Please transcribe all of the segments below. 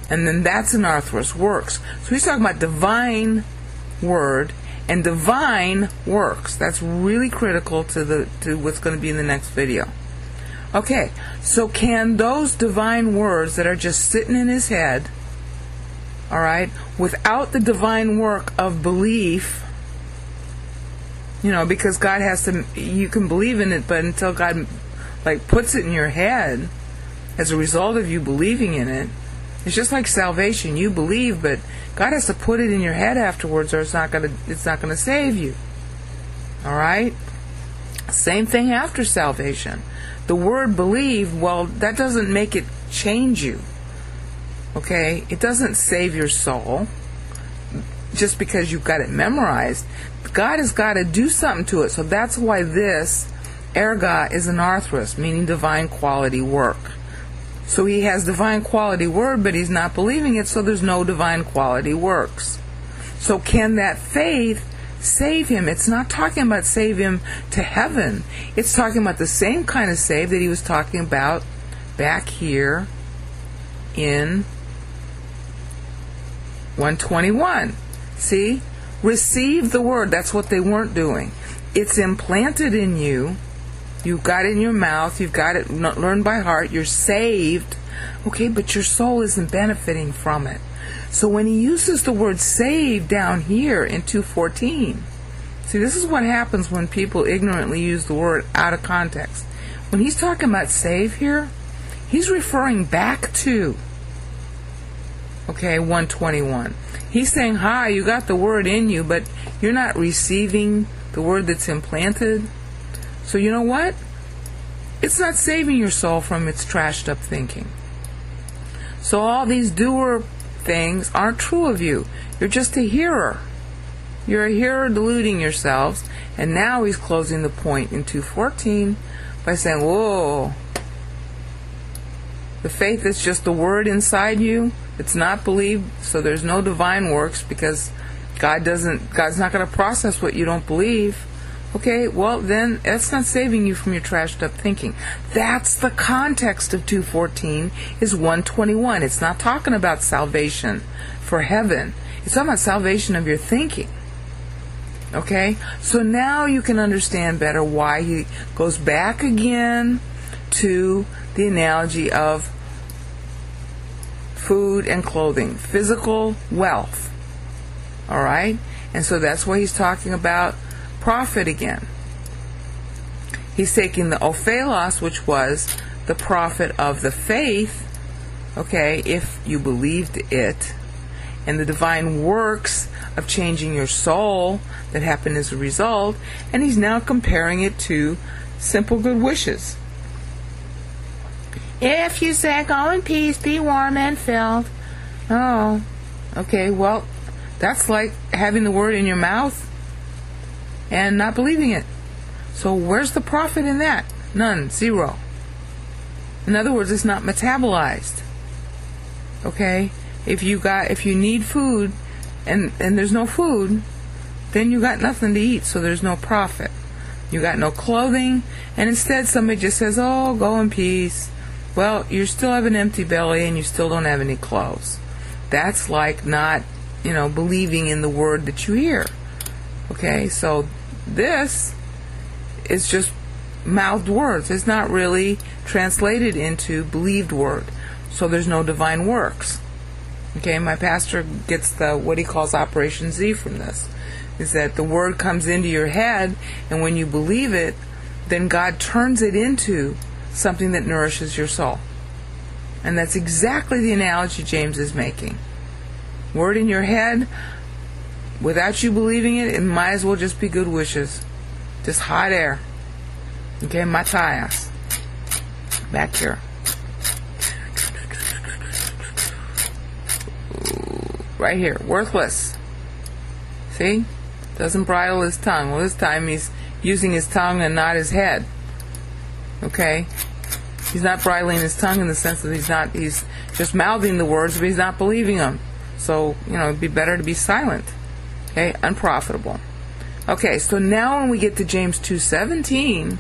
And then that's anarthrous, works. So he's talking about divine word and divine works. That's really critical to what's going to be in the next video. Okay, so can those divine words that are just sitting in his head, all right, without the divine work of belief, because God has to, you can believe in it, but until God puts it in your head as a result of you believing in it, it's just like salvation. You believe, but God has to put it in your head afterwards, or it's not gonna save you. All right? Same thing after salvation. The word believe, well, that doesn't make it change you. Okay? It doesn't save your soul just because you've got it memorized. God has got to do something to it. So that's why this erga is anarthrous, meaning divine quality work. So he has divine quality word, but he's not believing it, so there's no divine quality works. So can that faith save him? It's not talking about save him to heaven. It's talking about the same kind of save that he was talking about back here in 121. See? Receive the word. That's what they weren't doing. It's implanted in you. You've got it in your mouth. You've got it learned by heart. You're saved. Okay, but your soul isn't benefiting from it. So when he uses the word save down here in 2:14, see, this is what happens when people ignorantly use the word out of context. When he's talking about save here, he's referring back to, 121. He's saying, hi, you got the word in you, but you're not receiving the word that's implanted. So you know what? It's not saving your soul from its trashed up thinking. So all these doer things aren't true of you. You're just a hearer. You're a hearer deluding yourselves. And now he's closing the point in 2:14 by saying, whoa, the faith is just the word inside you. It's not believed, so there's no divine works because God's not going to process what you don't believe. Okay, well then that's not saving you from your trashed up thinking. That's the context of 2:14 is 121. It's not talking about salvation for heaven. It's talking about salvation of your thinking. Okay, so now you can understand better why he goes back again to the analogy of food and clothing, physical wealth. All right, and so that's why he's talking about profit again. He's taking the ophelos, which was the profit of the faith, if you believed it, and the divine works of changing your soul that happen as a result, and he's now comparing it to simple good wishes. If you say, go in peace, be warm and filled. Oh, okay, well, that's like having the word in your mouth and not believing it. So where's the profit in that? None. Zero. In other words, it's not metabolized. Okay? If you need food and there's no food, then you got nothing to eat, so there's no profit. You got no clothing, and instead somebody just says, oh, go in peace. Well, you still have an empty belly and you still don't have any clothes. That's like not, believing in the word that you hear. Okay, so this is just mouthed words. It's not really translated into believed word. So there's no divine works. Okay, my pastor gets what he calls Operation Z from this. Is that the word comes into your head, and when you believe it, then God turns it into something that nourishes your soul. And that's exactly the analogy James is making. Word in your head, without you believing it, it might as well just be good wishes. Just hot air. Okay, Matthias. Back here. Right here. Worthless. See? Doesn't bridle his tongue. Well, this time he's using his tongue and not his head. Okay? He's not bridling his tongue in the sense that he's just mouthing the words, but he's not believing them. So, it'd be better to be silent. Okay? Unprofitable. Okay, so now when we get to James 2:17,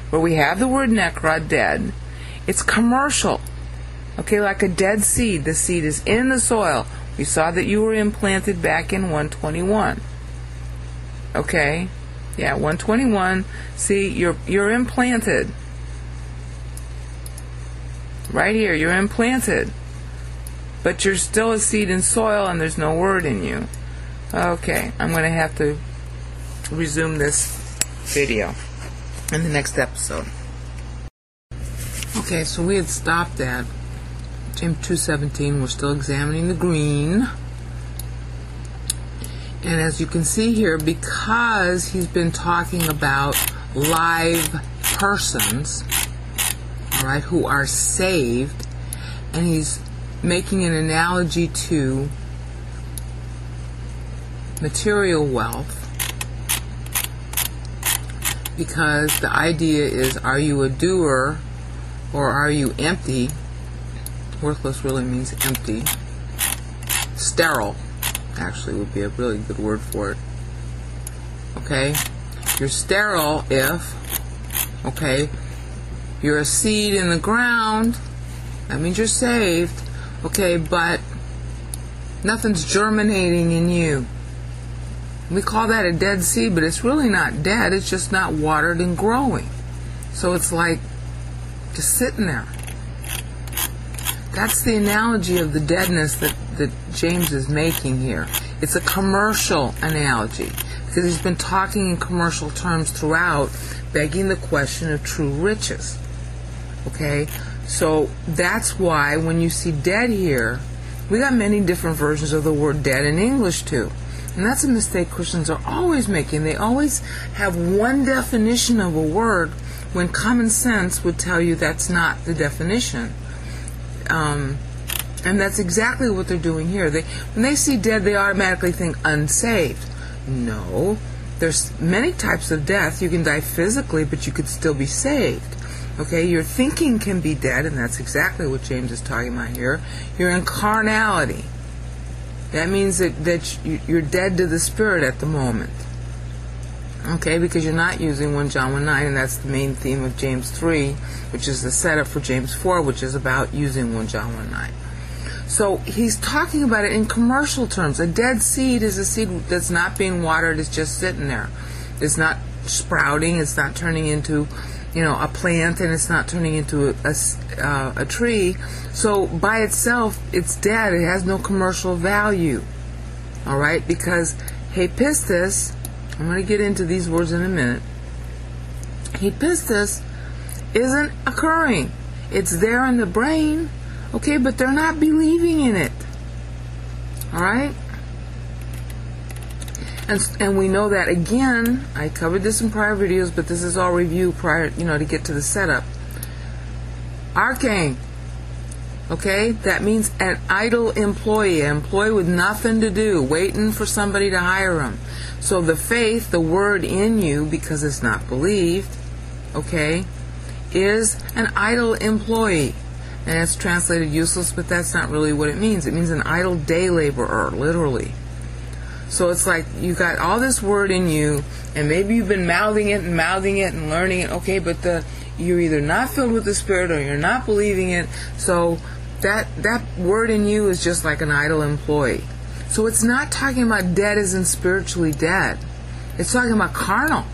where we have the word nekra, dead, it's commercial. Okay, like a dead seed. The seed is in the soil. We saw that you were implanted back in 121. Okay? Yeah, 121. See, you're implanted. Right here, you're implanted. But you're still a seed in soil and there's no word in you. Okay, I'm going to have to resume this video in the next episode. Okay, so we had stopped at James 2:17. We're still examining the green. And as you can see here, because he's been talking about live persons, all right, who are saved, and he's making an analogy to material wealth, because the idea is, are you a doer or are you empty? Worthless really means empty. Sterile, actually, would be a really good word for it. Okay? You're sterile if, okay, you're a seed in the ground. That means you're saved. Okay, but nothing's germinating in you. We call that a dead seed, but it's really not dead. It's just not watered and growing. So it's like just sitting there. That's the analogy of the deadness that James is making here. It's a commercial analogy, because he's been talking in commercial terms throughout, begging the question of true riches. Okay? So that's why when you see dead here, we got many different versions of the word dead in English too. And that's a mistake Christians are always making. They always have one definition of a word when common sense would tell you that's not the definition. And that's exactly what they're doing here. When they see dead, they automatically think unsaved. No, there's many types of death. You can die physically, but you could still be saved. Okay, your thinking can be dead, and that's exactly what James is talking about here. You're in carnality. That means that you're dead to the spirit at the moment. Okay, because you're not using 1 John 1:9, and that's the main theme of James 3, which is the setup for James 4, which is about using 1 John 1:9. So he's talking about it in commercial terms. A dead seed is a seed that's not being watered, it's just sitting there. It's not sprouting, it's not turning into, a plant, and it's not turning into a tree. So by itself, it's dead. It has no commercial value. All right? Because pistis, I'm going to get into these words in a minute. Pistis isn't occurring. It's there in the brain, okay, but they're not believing in it. All right? And we know that, again, I covered this in prior videos, but this is all review prior, to get to the setup. Arcane, okay, that means an idle employee, an employee with nothing to do, waiting for somebody to hire him. So the faith, the word in you, because it's not believed, okay, is an idle employee. And it's translated useless, but that's not really what it means. It means an idle day laborer, literally. So it's like you got all this word in you, and maybe you've been mouthing it and learning it, okay, but you're either not filled with the Spirit or you're not believing it. So that word in you is just like an idle employee. So it's not talking about dead as in spiritually dead. It's talking about carnal.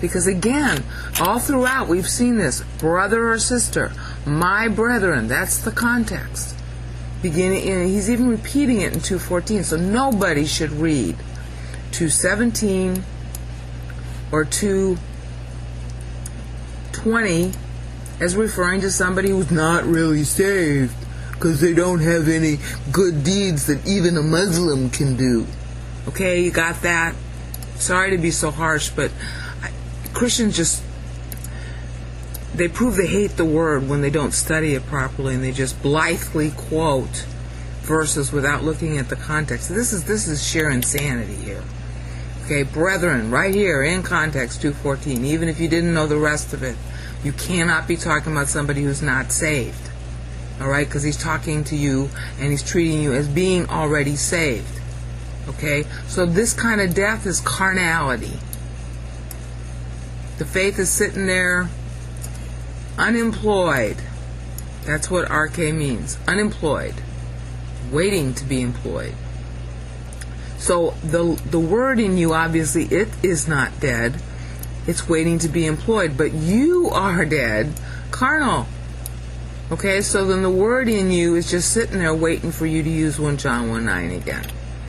Because again, all throughout we've seen this, brother or sister, my brethren, that's the context. He's even repeating it in 2:14, so nobody should read 2:17 or 2:20 as referring to somebody who's not really saved, because they don't have any good deeds that even a Muslim can do. Okay, you got that? Sorry to be so harsh, but Christians they prove they hate the word when they don't study it properly, and they just blithely quote verses without looking at the context. This is sheer insanity here. Okay, brethren, right here in context 2:14, even if you didn't know the rest of it, you cannot be talking about somebody who's not saved. All right, because he's talking to you and he's treating you as being already saved. Okay, so this kind of death is carnality. The faith is sitting there unemployed. That's what RK means. Unemployed. Waiting to be employed. So the word in you, obviously, it is not dead. It's waiting to be employed. But you are dead. Carnal. Okay, so then the word in you is just sitting there waiting for you to use 1 John 1:9 again.